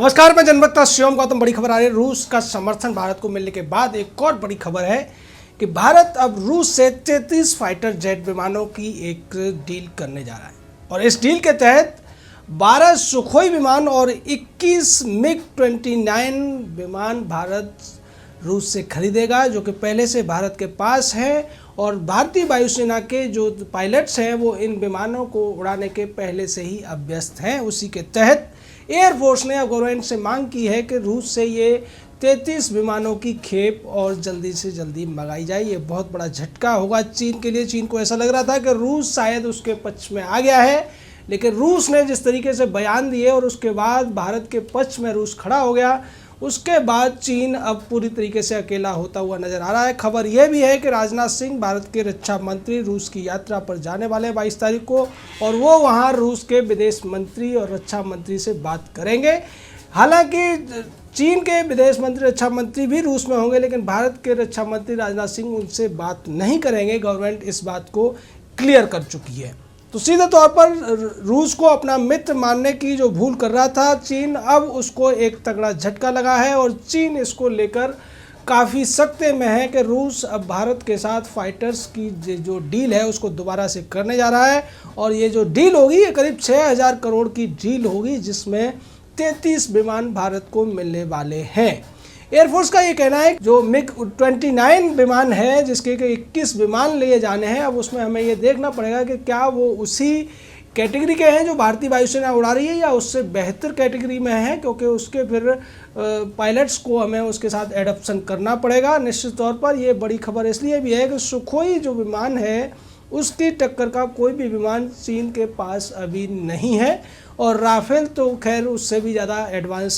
नमस्कार, मैं जनवक्ता शिवम गौतम। बड़ी खबर आ रही है। रूस का समर्थन भारत को मिलने के बाद एक और बड़ी खबर है कि भारत अब रूस से 33 फाइटर जेट विमानों की एक डील करने जा रहा है और इस डील के तहत 12 सुखोई विमान और 21 मिग 29 विमान भारत रूस से खरीदेगा, जो कि पहले से भारत के पास है। और भारतीय वायुसेना के जो पायलट्स हैं वो इन विमानों को उड़ाने के पहले से ही अभ्यस्त हैं। उसी के तहत एयरफोर्स ने अब गवर्नमेंट से मांग की है कि रूस से ये 33 विमानों की खेप और जल्दी से जल्दी मंगाई जाए। ये बहुत बड़ा झटका होगा चीन के लिए। चीन को ऐसा लग रहा था कि रूस शायद उसके पक्ष में आ गया है, लेकिन रूस ने जिस तरीके से बयान दिए और उसके बाद भारत के पक्ष में रूस खड़ा हो गया, उसके बाद चीन अब पूरी तरीके से अकेला होता हुआ नजर आ रहा है। खबर यह भी है कि राजनाथ सिंह, भारत के रक्षा मंत्री, रूस की यात्रा पर जाने वाले 22 तारीख को, और वो वहाँ रूस के विदेश मंत्री और रक्षा मंत्री से बात करेंगे। हालांकि चीन के विदेश मंत्री, रक्षा मंत्री भी रूस में होंगे, लेकिन भारत के रक्षा मंत्री राजनाथ सिंह उनसे बात नहीं करेंगे। गवर्नमेंट इस बात को क्लियर कर चुकी है। तो सीधे तौर पर रूस को अपना मित्र मानने की जो भूल कर रहा था चीन, अब उसको एक तगड़ा झटका लगा है और चीन इसको लेकर काफ़ी सख्ते में है कि रूस अब भारत के साथ फाइटर्स की जो डील है उसको दोबारा से करने जा रहा है। और ये जो डील होगी ये करीब 6000 करोड़ की डील होगी, जिसमें 33 विमान भारत को मिलने वाले हैं। एयरफोर्स का ये कहना है जो मिग 29 विमान है, जिसके 21 विमान लिए जाने हैं, अब उसमें हमें ये देखना पड़ेगा कि क्या वो उसी कैटेगरी के हैं जो भारतीय वायुसेना उड़ा रही है या उससे बेहतर कैटेगरी में है, क्योंकि उसके फिर पायलट्स को हमें उसके साथ एडप्शन करना पड़ेगा। निश्चित तौर पर ये बड़ी खबर इसलिए भी है कि सुखोई जो विमान है उसकी टक्कर का कोई भी विमान चीन के पास अभी नहीं है, और राफेल तो खैर उससे भी ज़्यादा एडवांस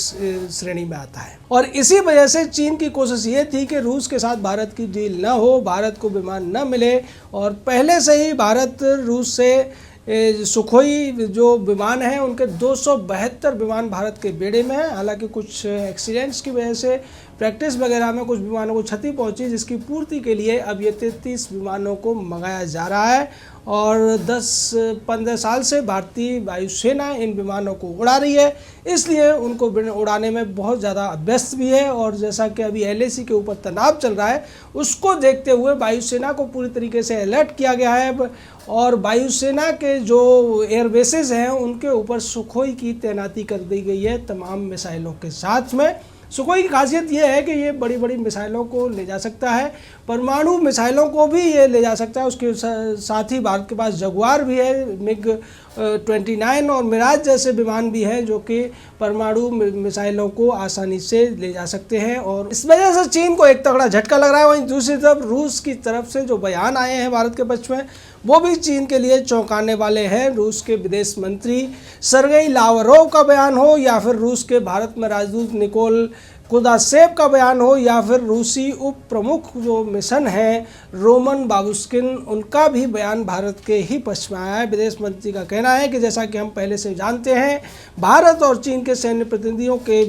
श्रेणी में आता है। और इसी वजह से चीन की कोशिश ये थी कि रूस के साथ भारत की डील न हो, भारत को विमान न मिले, और पहले से ही भारत रूस से सुखोई जो विमान हैं उनके 272 विमान भारत के बेड़े में हैं। हालांकि कुछ एक्सीडेंट्स की वजह से प्रैक्टिस वगैरह में कुछ विमानों को क्षति पहुंची, जिसकी पूर्ति के लिए अब ये 33 विमानों को मंगाया जा रहा है। और 10-15 साल से भारतीय वायुसेना इन विमानों को उड़ा रही है, इसलिए उनको उड़ाने में बहुत ज़्यादा अभ्यस्त भी है। और जैसा कि अभी LAC के ऊपर तनाव चल रहा है, उसको देखते हुए वायुसेना को पूरी तरीके से अलर्ट किया गया है और वायुसेना के जो एयर बेसेस हैं उनके ऊपर सुखोई की तैनाती कर दी गई है तमाम मिसाइलों के साथ में। सुखोई की खासियत ये है कि ये बड़ी बड़ी मिसाइलों को ले जा सकता है, परमाणु मिसाइलों को भी ये ले जा सकता है। उसके साथ ही भारत के पास जगुआर भी है, मिग 29 और मिराज जैसे विमान भी हैं जो कि परमाणु मिसाइलों को आसानी से ले जा सकते हैं। और इस वजह से चीन को एक तगड़ा झटका लग रहा है। वहीं दूसरी तरफ रूस की तरफ से जो बयान आए हैं भारत के पक्ष में, वो भी चीन के लिए चौंकाने वाले हैं। रूस के विदेश मंत्री सर्गेई लावरोव का बयान हो, या फिर रूस के भारत में राजदूत निकोल कुदाशेव का बयान हो, या फिर रूसी उप प्रमुख जो मिशन है रोमन बाबुश्किन, उनका भी बयान भारत के ही पक्ष में आया है। विदेश मंत्री का कहना है कि जैसा कि हम पहले से जानते हैं, भारत और चीन के सैन्य प्रतिनिधियों के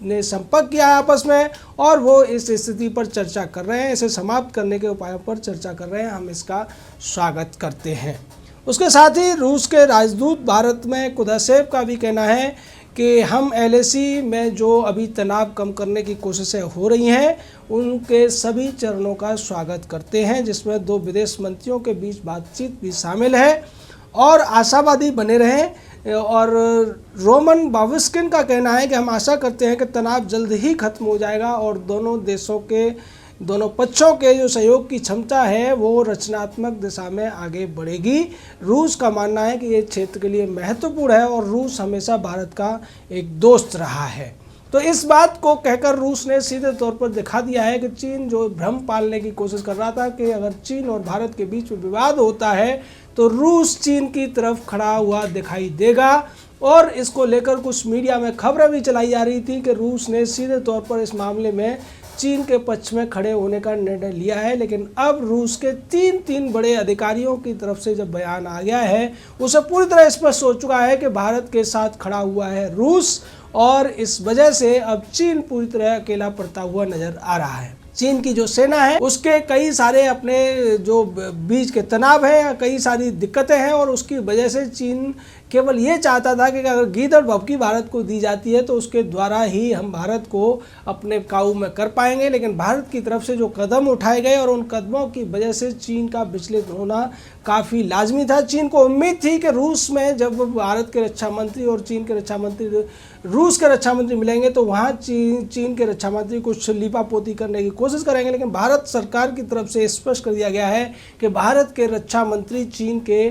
ने संपर्क किया है आपस में, और वो इस स्थिति पर चर्चा कर रहे हैं, इसे समाप्त करने के उपायों पर चर्चा कर रहे हैं। हम इसका स्वागत करते हैं। उसके साथ ही रूस के राजदूत भारत में कुदाशेव का भी कहना है कि हम LAC में जो अभी तनाव कम करने की कोशिशें हो रही हैं उनके सभी चरणों का स्वागत करते हैं, जिसमें 2 विदेश मंत्रियों के बीच बातचीत भी शामिल है, और आशावादी बने रहें। और रोमन बाबुश्किन का कहना है कि हम आशा करते हैं कि तनाव जल्द ही खत्म हो जाएगा और दोनों पक्षों के जो सहयोग की क्षमता है वो रचनात्मक दिशा में आगे बढ़ेगी। रूस का मानना है कि ये क्षेत्र के लिए महत्वपूर्ण है और रूस हमेशा भारत का एक दोस्त रहा है। तो इस बात को कहकर रूस ने सीधे तौर पर दिखा दिया है कि चीन जो भ्रम पालने की कोशिश कर रहा था कि अगर चीन और भारत के बीच में विवाद होता है तो रूस चीन की तरफ खड़ा हुआ दिखाई देगा। और इसको लेकर कुछ मीडिया में खबरें भी चलाई जा रही थी कि रूस ने सीधे तौर पर इस मामले में चीन के पक्ष में खड़े होने का निर्णय लिया है। लेकिन अब रूस के तीन बड़े अधिकारियों की तरफ से जब बयान आ गया है, उसे पूरी तरह स्पष्ट हो चुका है कि भारत के साथ खड़ा हुआ है रूस, और इस वजह से अब चीन पूरी तरह अकेला पड़ता हुआ नजर आ रहा है। चीन की जो सेना है उसके कई सारे अपने जो बीच के तनाव हैं, कई सारी दिक्कतें हैं, और उसकी वजह से चीन केवल ये चाहता था कि अगर गीदड़ भभकी भारत को दी जाती है तो उसके द्वारा ही हम भारत को अपने काबू में कर पाएंगे। लेकिन भारत की तरफ से जो कदम उठाए गए और उन कदमों की वजह से चीन का विचलित होना काफ़ी लाजमी था। चीन को उम्मीद थी कि रूस में जब भारत के रक्षा मंत्री और चीन के रक्षा मंत्री रूस के रक्षा मंत्री मिलेंगे तो वहाँ चीन के रक्षा मंत्री कुछ लीपापोती करने की कोशिश करेंगे, लेकिन भारत सरकार की तरफ से स्पष्ट कर दिया गया है कि भारत के रक्षा मंत्री चीन के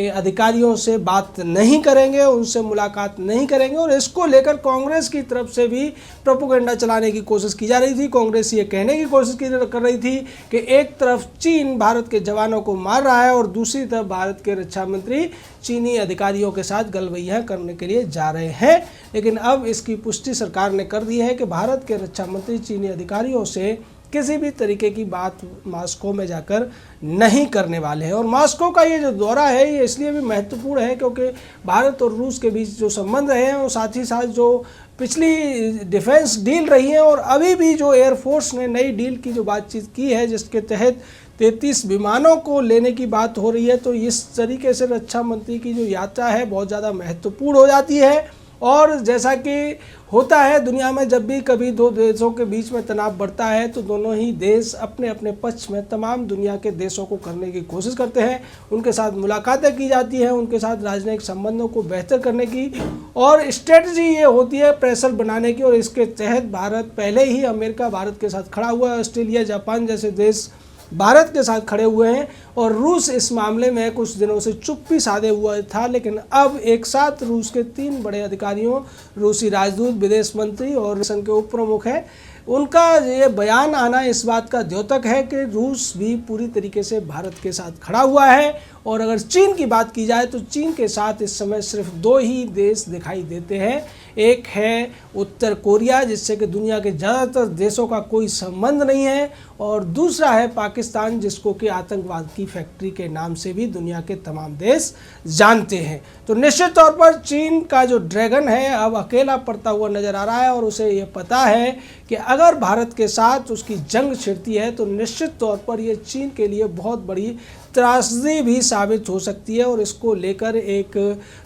अधिकारियों से बात नहीं करेंगे, उनसे मुलाकात नहीं करेंगे। और इसको लेकर कांग्रेस की तरफ से भी प्रोपेगेंडा चलाने की कोशिश की जा रही थी। कांग्रेस ये कहने की कोशिश कर रही थी कि एक तरफ चीन भारत के जवानों को मार रहा है और दूसरी तरफ भारत के रक्षा मंत्री चीनी अधिकारियों के साथ गलवैया करने के लिए जा रहे हैं। लेकिन अब इसकी पुष्टि सरकार ने कर दी है कि भारत के रक्षा मंत्री चीनी अधिकारियों से किसी भी तरीके की बात मॉस्को में जाकर नहीं करने वाले हैं। और मॉस्को का ये जो दौरा है ये इसलिए भी महत्वपूर्ण है क्योंकि भारत और रूस के बीच जो संबंध रहे हैं और साथ ही साथ जो पिछली डिफेंस डील रही है और अभी भी जो एयरफोर्स ने नई डील की जो बातचीत की है जिसके तहत 33 विमानों को लेने की बात हो रही है, तो इस तरीके से रक्षा मंत्री की जो यात्रा है बहुत ज़्यादा महत्वपूर्ण हो जाती है। और जैसा कि होता है दुनिया में, जब भी कभी दो देशों के बीच में तनाव बढ़ता है तो दोनों ही देश अपने अपने पक्ष में तमाम दुनिया के देशों को करने की कोशिश करते हैं, उनके साथ मुलाकातें की जाती हैं, उनके साथ राजनयिक संबंधों को बेहतर करने की और स्ट्रेटजी ये होती है प्रेशर बनाने की। और इसके तहत भारत पहले ही अमेरिका भारत के साथ खड़ा हुआ है, ऑस्ट्रेलिया जापान जैसे देश भारत के साथ खड़े हुए हैं और रूस इस मामले में कुछ दिनों से चुप्पी साधे हुआ था। लेकिन अब एक साथ रूस के 3 बड़े अधिकारियों, रूसी राजदूत, विदेश मंत्री और संघ के उप प्रमुख हैं, उनका ये बयान आना इस बात का द्योतक है कि रूस भी पूरी तरीके से भारत के साथ खड़ा हुआ है। और अगर चीन की बात की जाए तो चीन के साथ इस समय सिर्फ 2 ही देश दिखाई देते हैं। एक है उत्तर कोरिया जिससे कि दुनिया के ज़्यादातर देशों का कोई संबंध नहीं है, और दूसरा है पाकिस्तान जिसको कि आतंकवाद की फैक्ट्री के नाम से भी दुनिया के तमाम देश जानते हैं। तो निश्चित तौर पर चीन का जो ड्रैगन है अब अकेला पड़ता हुआ नज़र आ रहा है और उसे ये पता है कि अगर भारत के साथ उसकी जंग छिड़ती है तो निश्चित तौर पर ये चीन के लिए बहुत बड़ी त्रासदी भी साबित हो सकती है। और इसको लेकर एक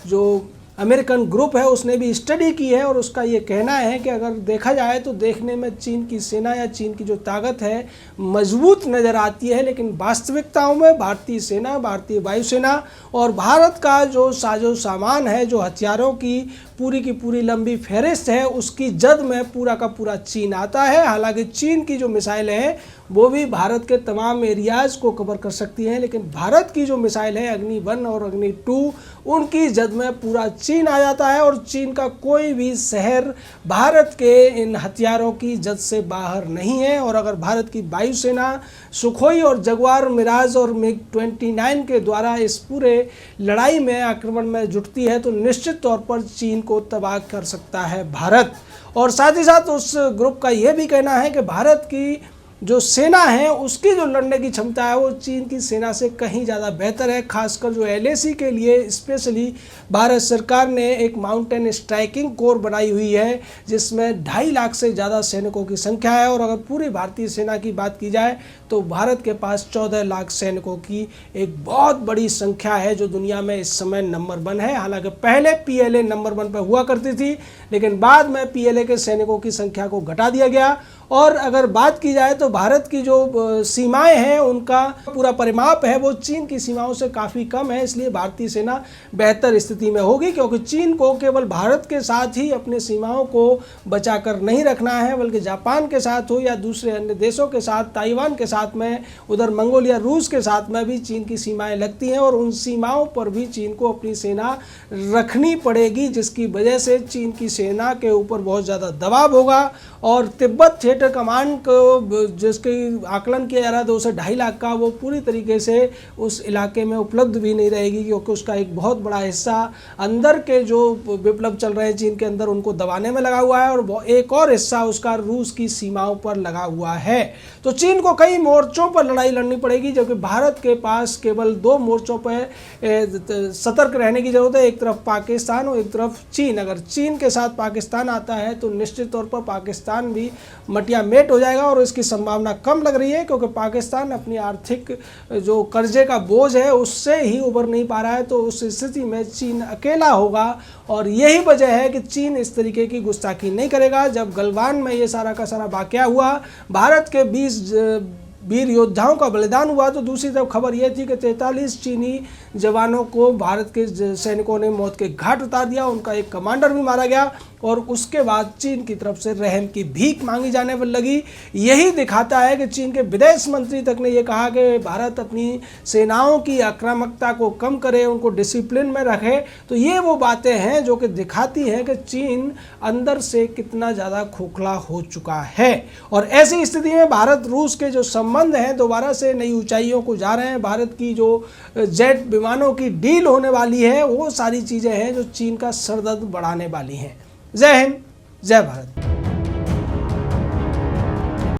जो अमेरिकन ग्रुप है उसने भी स्टडी की है और उसका ये कहना है कि अगर देखा जाए तो देखने में चीन की सेना या चीन की जो ताकत है मजबूत नज़र आती है, लेकिन वास्तविकताओं में भारतीय सेना, भारतीय वायुसेना और भारत का जो साजो सामान है, जो हथियारों की पूरी लंबी फहरिस्त है, उसकी जद में पूरा का पूरा चीन आता है। हालांकि चीन की जो मिसाइलें हैं वो भी भारत के तमाम एरियाज़ को कवर कर सकती हैं, लेकिन भारत की जो मिसाइल है अग्नि 1 और अग्नि 2 उनकी जद में पूरा चीन आ जाता है और चीन का कोई भी शहर भारत के इन हथियारों की जद से बाहर नहीं है। और अगर भारत की वायुसेना सुखोई और जगुआर, मिराज और मिग 29 के द्वारा इस पूरे लड़ाई में आक्रमण में जुटती है तो निश्चित तौर पर चीन को तबाह कर सकता है भारत। और साथ ही साथ उस ग्रुप का यह भी कहना है कि भारत की जो सेना है उसकी जो लड़ने की क्षमता है वो चीन की सेना से कहीं ज़्यादा बेहतर है। खासकर जो LAC के लिए स्पेशली भारत सरकार ने एक माउंटेन स्ट्राइकिंग कोर बनाई हुई है जिसमें 2.5 लाख से ज़्यादा सैनिकों की संख्या है। और अगर पूरी भारतीय सेना की बात की जाए तो भारत के पास 14 लाख सैनिकों की एक बहुत बड़ी संख्या है जो दुनिया में इस समय नंबर 1 है। हालांकि पहले PLA नंबर 1 पर हुआ करती थी, लेकिन बाद में PLA के सैनिकों की संख्या को घटा दिया गया। और अगर बात की जाए तो भारत की जो सीमाएं हैं उनका पूरा परिमाप है वो चीन की सीमाओं से काफ़ी कम है, इसलिए भारतीय सेना बेहतर स्थिति में होगी क्योंकि चीन को केवल भारत के साथ ही अपने सीमाओं को बचाकर नहीं रखना है, बल्कि जापान के साथ हो या दूसरे अन्य देशों के साथ, ताइवान के साथ में, उधर मंगोलिया, रूस के साथ में भी चीन की सीमाएं लगती हैं और उन सीमाओं पर भी चीन को अपनी सेना रखनी पड़ेगी, जिसकी वजह से चीन की सेना के ऊपर बहुत ज़्यादा दबाव होगा। और तिब्बत थिएटर कमांड को जिसके आकलन किया जा रहा है 2 से 2.5 लाख का, वो पूरी तरीके से उस इलाके में उपलब्ध भी नहीं रहेगी क्योंकि उसका एक बहुत बड़ा हिस्सा अंदर के जो विप्लव चल रहे हैं चीन के अंदर उनको दबाने में लगा हुआ है और एक और हिस्सा उसका रूस की सीमाओं पर लगा हुआ है। तो चीन को कई मोर्चों पर लड़ाई लड़नी पड़ेगी, जबकि भारत के पास केवल 2 मोर्चों पर सतर्क रहने की जरूरत है, एक तरफ पाकिस्तान और एक तरफ चीन। अगर चीन के साथ पाकिस्तान आता है तो निश्चित तौर पर पाकिस्तान भी अल्टीमेट हो जाएगा और इसकी संभावना कम लग रही है, क्योंकि पाकिस्तान अपनी आर्थिक जो कर्जे का बोझ है उससे ही उबर नहीं पा रहा है। तो उस स्थिति में चीन अकेला होगा और यही वजह है कि चीन इस तरीके की गुस्ताखी नहीं करेगा। जब गलवान में ये सारा का सारा वाकया हुआ, भारत के 20 वीर योद्धाओं का बलिदान हुआ, तो दूसरी तरफ खबर यह थी कि 43 चीनी जवानों को भारत के सैनिकों ने मौत के घाट उतार दिया, उनका एक कमांडर भी मारा गया और उसके बाद चीन की तरफ से रहम की भीख मांगी जाने पर लगी। यही दिखाता है कि चीन के विदेश मंत्री तक ने यह कहा कि भारत अपनी सेनाओं की आक्रामकता को कम करे, उनको डिसिप्लिन में रखे। तो ये वो बातें हैं जो कि दिखाती हैं कि चीन अंदर से कितना ज़्यादा खोखला हो चुका है। और ऐसी स्थिति में भारत रूस के जो संबंध हैं दोबारा से नई ऊंचाइयों को जा रहे हैं। भारत की जो जेट विमानों की डील होने वाली है, वो सारी चीज़ें हैं जो चीन का सरदर्द बढ़ाने वाली हैं। जय हिंद, जय भारत।